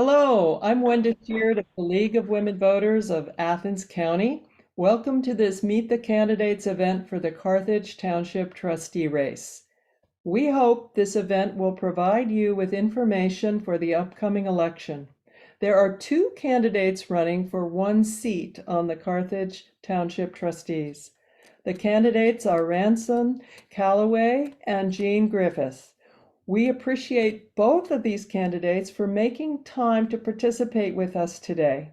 Hello, I'm Wenda Sheard of the League of Women Voters of Athens County. Welcome to this Meet the Candidates event for the Carthage Township Trustee race. We hope this event will provide you with information for the upcoming election. There are two candidates running for one seat on the Carthage Township Trustees. The candidates are Ransom Calloway and Jean Griffith. We appreciate both of these candidates for making time to participate with us today.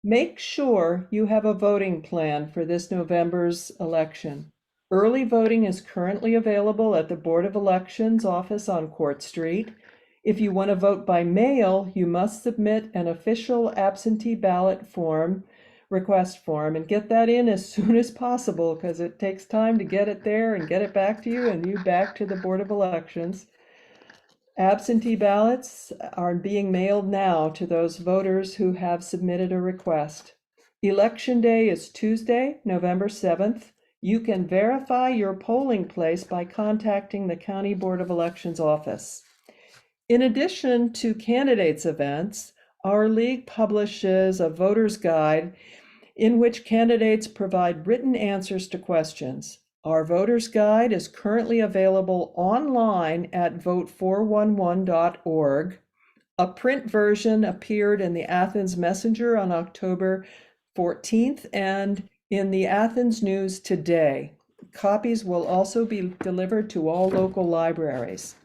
Make sure you have a voting plan for this November's election. Early voting is currently available at the Board of Elections office on Court Street. If you want to vote by mail, you must submit an official absentee ballot request form, and get that in as soon as possible because it takes time to get it there and get it back to you and you back to the Board of Elections. Absentee ballots are being mailed now to those voters who have submitted a request. Election day is Tuesday, November 7th. You can verify your polling place by contacting the County Board of Elections office. In addition to candidates events, our league publishes a voter's guide in which candidates provide written answers to questions. Our voter's guide is currently available online at vote411.org. A print version appeared in the Athens Messenger on October 14th and in the Athens News today. Copies will also be delivered to all local libraries.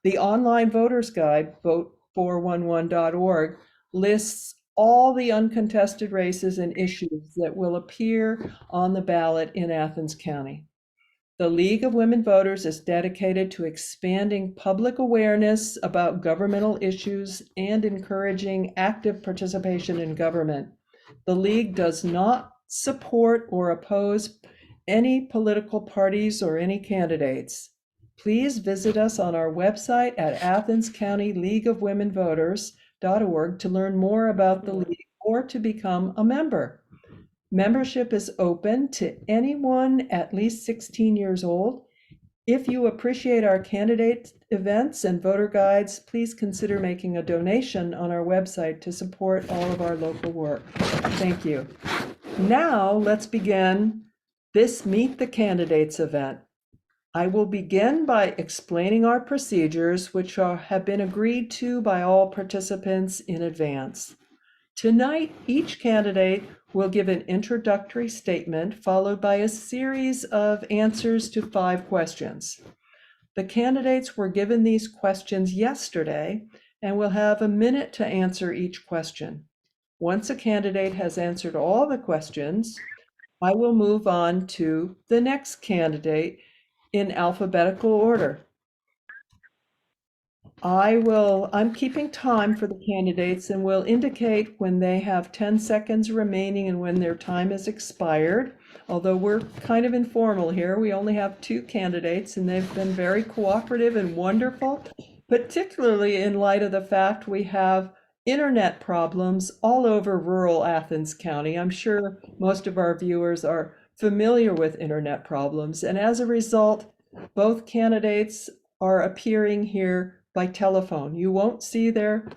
The online voter's guide, vote411.org, lists all the uncontested races and issues that will appear on the ballot in Athens County. The League of Women Voters is dedicated to expanding public awareness about governmental issues and encouraging active participation in government. The League does not support or oppose any political parties or any candidates. Please visit us on our website at Athens County League of Women Voters.org to learn more about the League or to become a member. Membership is open to anyone at least 16 years old. If you appreciate our candidate events and voter guides, please consider making a donation on our website to support all of our local work. Thank you. Now let's begin this Meet the Candidates event. I will begin by explaining our procedures, which have been agreed to by all participants in advance. Tonight, each candidate will give an introductory statement followed by a series of answers to 5 questions. The candidates were given these questions yesterday and will have a minute to answer each question. Once a candidate has answered all the questions, I will move on to the next candidate in alphabetical order. I'm keeping time for the candidates and will indicate when they have 10 seconds remaining and when their time has expired. Although we're kind of informal here, we only have 2 candidates and they've been very cooperative and wonderful, particularly in light of the fact we have internet problems all over rural Athens County. I'm sure most of our viewers are familiar with internet problems, and as a result, both candidates are appearing here by telephone. You won't see their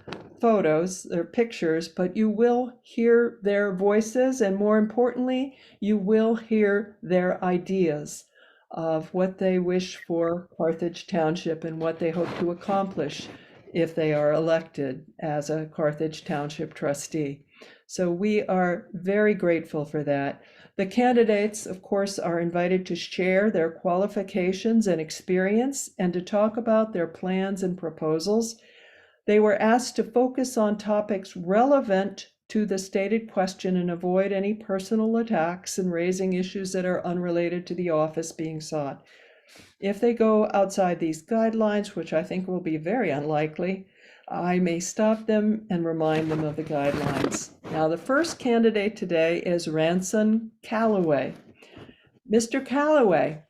photos, their pictures, but you will hear their voices, and more importantly, you will hear their ideas of what they wish for Carthage Township and what they hope to accomplish if they are elected as a Carthage Township trustee. So we are very grateful for that. The candidates, of course, are invited to share their qualifications and experience and to talk about their plans and proposals. They were asked to focus on topics relevant to the stated question and avoid any personal attacks and raising issues that are unrelated to the office being sought. If they go outside these guidelines, which I think will be very unlikely, I may stop them and remind them of the guidelines. Now, the first candidate today is Ransom Calloway. Mr. Calloway,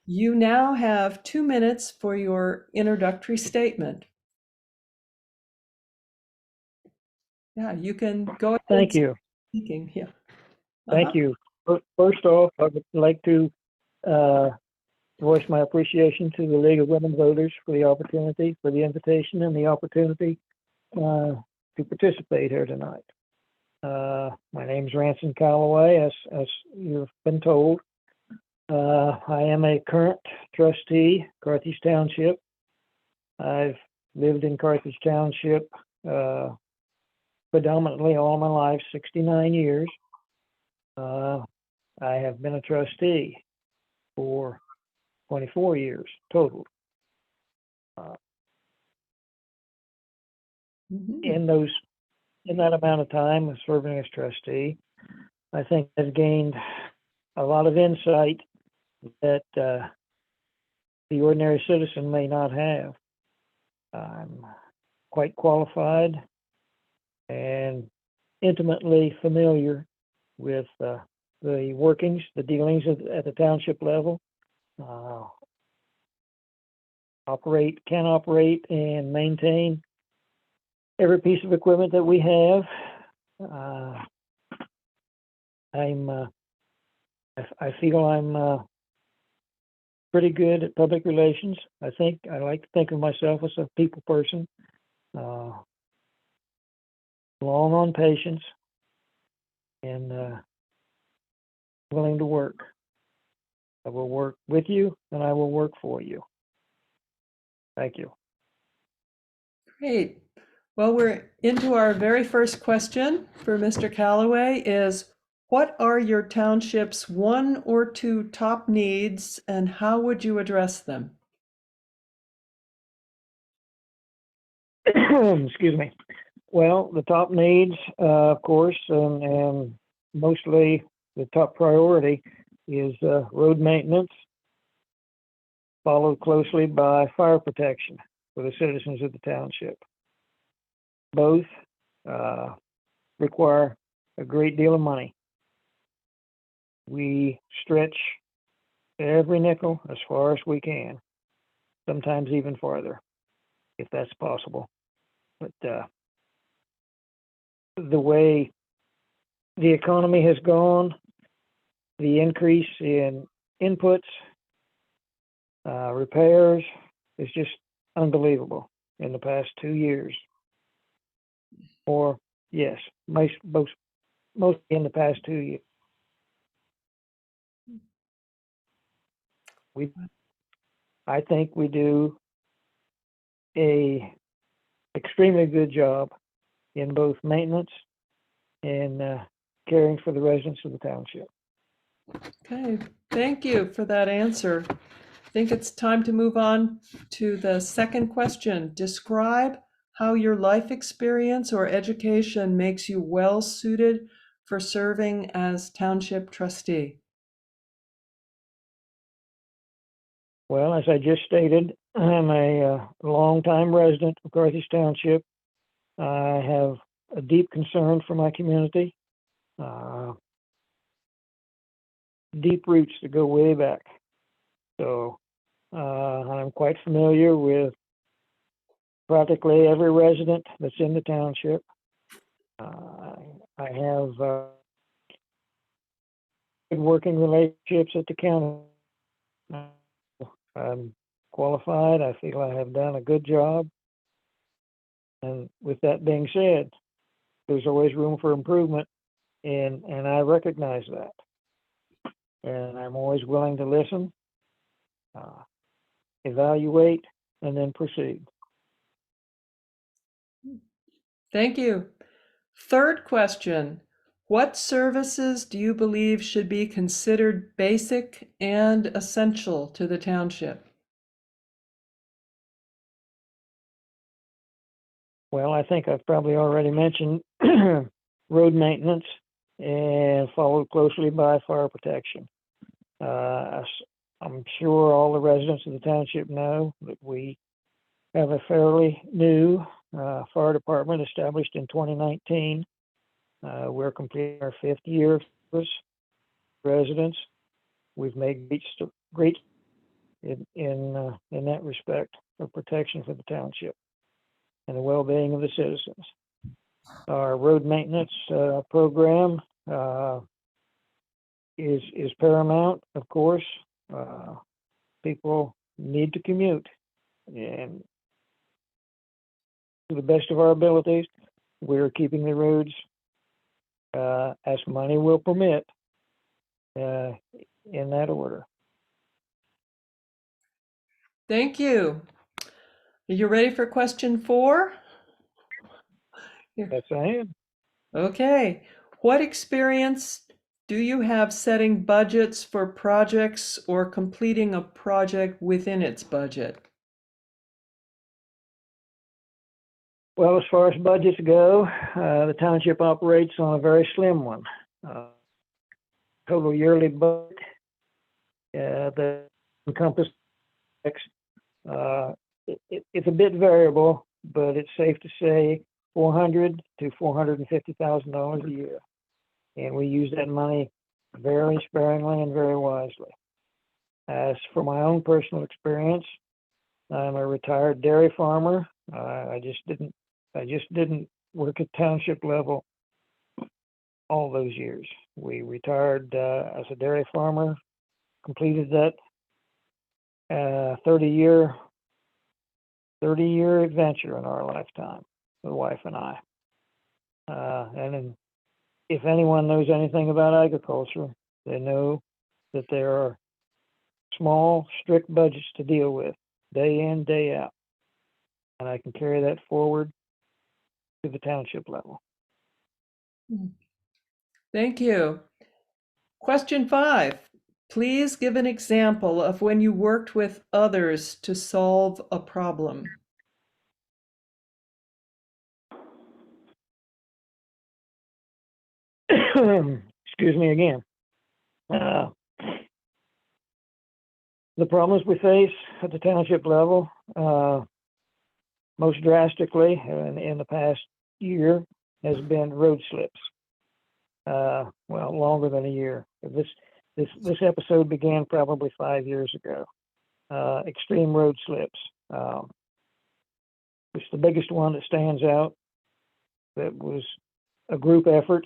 you now have 2 minutes for your introductory statement. Yeah, you can go ahead. Thank you. Speaking. Yeah. Thank you. First off, I would like to voice my appreciation to the League of Women Voters for the opportunity, for the invitation and the opportunity to participate here tonight. My name's Ransom Calloway, as you've been told. I am a current trustee, Carthage Township. I've lived in Carthage Township predominantly all my life, 69 years. I have been a trustee for 24 years total. In that amount of time of serving as trustee, I think I've gained a lot of insight that the ordinary citizen may not have. I'm quite qualified and intimately familiar with the workings, the dealings at the township level. Can operate and maintain every piece of equipment that we have. I feel I'm pretty good at public relations. I like to think of myself as a people person, long on patience, and willing to work. I will work with you, and I will work for you. Thank you. Great. Well, we're into our very first question for Mr. Calloway is, what are your township's 1 or 2 top needs, and how would you address them? Excuse me. Well, the top needs, of course, and mostly the top priority is road maintenance, followed closely by fire protection for the citizens of the township. Both require a great deal of money. We stretch every nickel as far as we can, sometimes even farther, if that's possible. But the way the economy has gone, the increase in inputs, repairs is just unbelievable in the past 2 years. Or yes, mostly in the past 2 years. I think we do a extremely good job in both maintenance and caring for the residents of the township. Okay, thank you for that answer. I think it's time to move on to the second question. Describe how your life experience or education makes you well suited for serving as township trustee. Well, as I just stated, I'm a longtime resident of Carthage Township. I have a deep concern for my community, deep roots that go way back. So I'm quite familiar with practically every resident that's in the township. I have good working relationships at the county. I'm qualified. I feel I have done a good job. And with that being said, there's always room for improvement, and I recognize that. And I'm always willing to listen, evaluate, and then proceed. Thank you. Third question. What services do you believe should be considered basic and essential to the township? Well, I think I've probably already mentioned road maintenance and followed closely by fire protection. I'm sure all the residents of the township know that we have a fairly new fire department established in 2019. We're completing our 5th year of service. Residents. We've made great in that respect of protection for the township and the well-being of the citizens. Our road maintenance program is paramount, of course. People need to commute, and to the best of our abilities, we're keeping the roads as money will permit in that order. Thank you. Are you ready for question 4? Yes, I am. Okay. What experience do you have setting budgets for projects or completing a project within its budget? Well, as far as budgets go, the township operates on a very slim one. Total yearly budget that encompasses it's a bit variable, but it's safe to say $400,000 to $450,000 a year, and we use that money very sparingly and very wisely. As for my own personal experience, I'm a retired dairy farmer. I just didn't work at township level all those years. We retired as a dairy farmer, completed that 30-year adventure in our lifetime, the wife and I. If anyone knows anything about agriculture, they know that there are small, strict budgets to deal with day in, day out. And I can carry that forward to the township level. Thank you. Question 5. Please give an example of when you worked with others to solve a problem. Excuse me again. The problems we face at the township level, most drastically in the past year, has been road slips. Well, longer than a year. This episode began probably 5 years ago. Extreme road slips. It's the biggest one that stands out. That was a group effort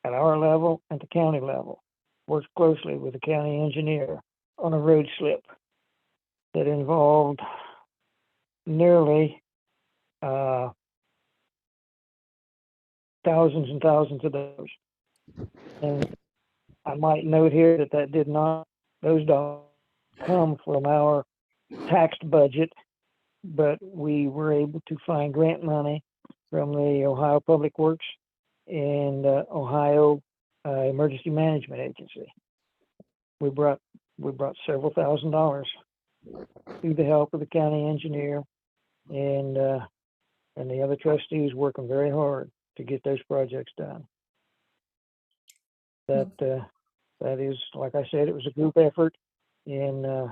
at our level and the county level. Worked closely with the county engineer on a road slip that involved nearly thousands and thousands of dollars. And I might note here that those dollars come from our taxed budget, but we were able to find grant money from the Ohio Public Works and Ohio Emergency Management Agency. We brought several $1,000s through the help of the county engineer and the other trustees working very hard to get those projects done. That is, like I said, it was a group effort, and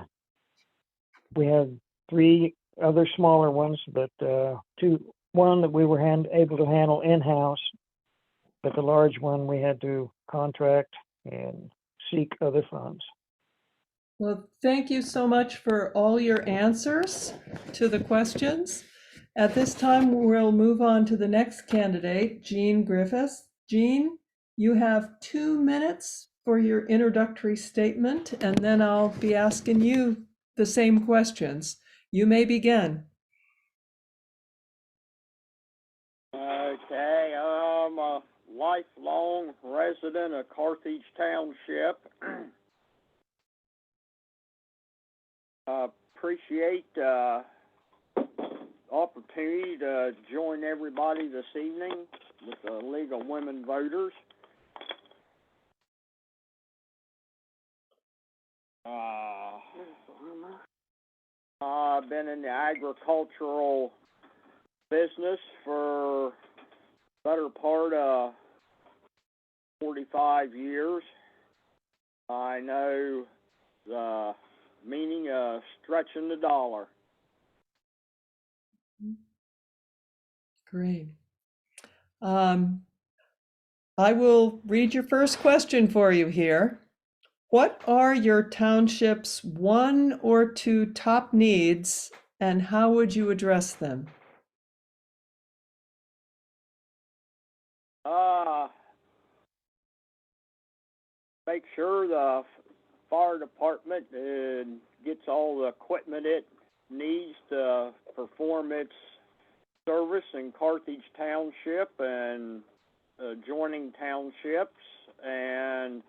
we had 3 other smaller ones, but one that we were able to handle in-house, but the large one we had to contract and seek other funds. Well, thank you so much for all your answers to the questions. At this time, we'll move on to the next candidate, Jean Griffiths. Jean, you have 2 minutes for your introductory statement, and then I'll be asking you the same questions. You may begin. Okay, I'm a lifelong resident of Carthage Township. Appreciate the opportunity to join everybody this evening with the League of Women Voters. I've been in the agricultural business for better part of 45 years. I know the meaning of stretching the dollar. Great. I will read your first question for you here. What are your township's 1 or 2 top needs, and how would you address them? Make sure the fire department gets all the equipment it needs to perform its service in Carthage Township and adjoining townships, and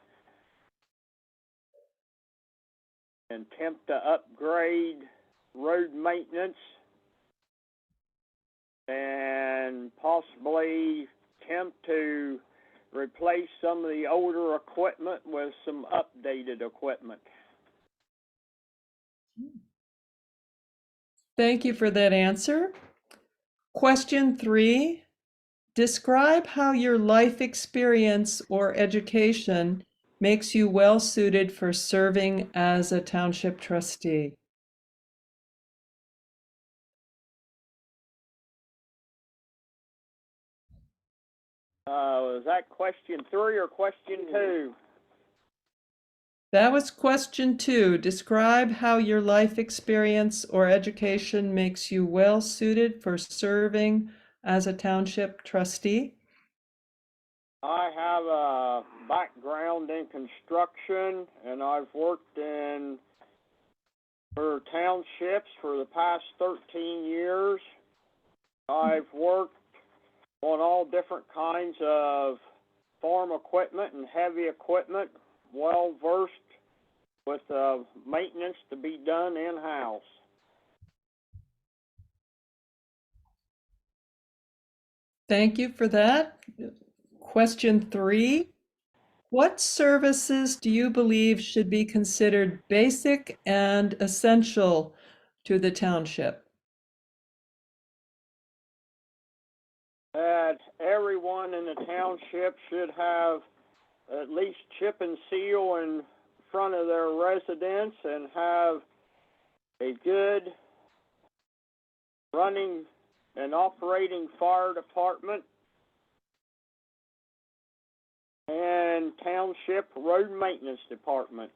attempt to upgrade road maintenance and possibly attempt to replace some of the older equipment with some updated equipment. Thank you for that answer. Question 3, describe how your life experience or education makes you well suited for serving as a township trustee. Was that question 3 or question 2? That was question 2. Describe how your life experience or education makes you well suited for serving as a township trustee. I have a background in construction, and I've worked for townships for the past 13 years. I've worked on all different kinds of farm equipment and heavy equipment, well versed with maintenance to be done in-house. Thank you for that. Question 3, what services do you believe should be considered basic and essential to the township? That everyone in the township should have at least chip and seal in front of their residence and have a good running and operating fire department and township road maintenance department.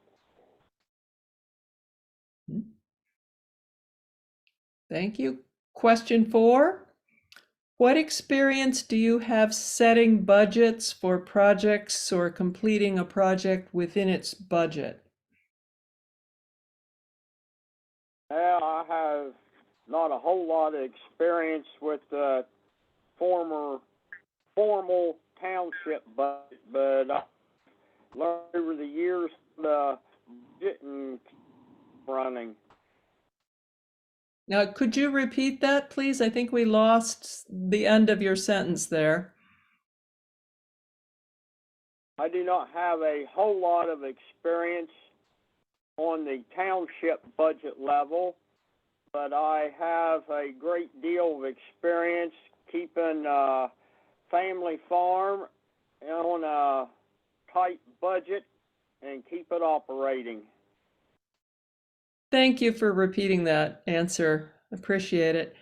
Thank you. Question 4, what experience do you have setting budgets for projects or completing a project within its budget? Well, I have not a whole lot of experience with formal township budget, but I learned over the years the budget and running. Now, could you repeat that, please? I think we lost the end of your sentence there. I do not have a whole lot of experience on the township budget level, but I have a great deal of experience keeping a family farm on a tight budget and keep it operating. Thank you for repeating that answer. Appreciate it.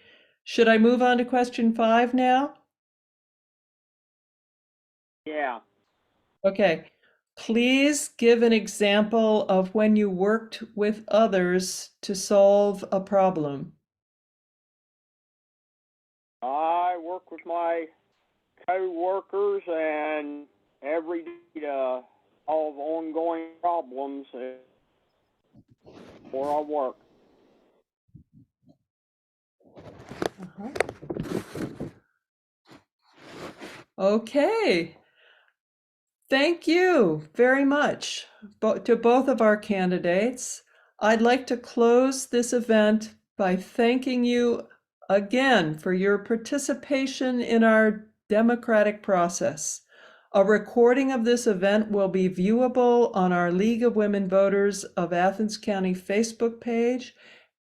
Should I move on to question 5 now? Yeah. Okay. Please give an example of when you worked with others to solve a problem. I work with my co-workers and every day to solve ongoing problems where I work. Okay. Thank you very much to both of our candidates. I'd like to close this event by thanking you again for your participation in our democratic process. A recording of this event will be viewable on our League of Women Voters of Athens County Facebook page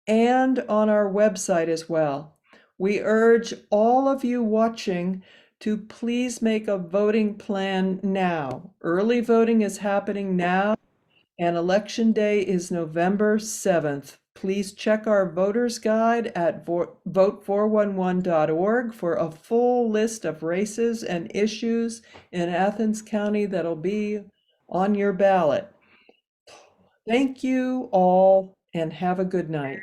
and on our website as well. We urge all of you watching to please make a voting plan now. Early voting is happening now, and Election Day is November 7th. Please check our voter's guide at vote411.org for a full list of races and issues in Athens County that'll be on your ballot. Thank you all, and have a good night.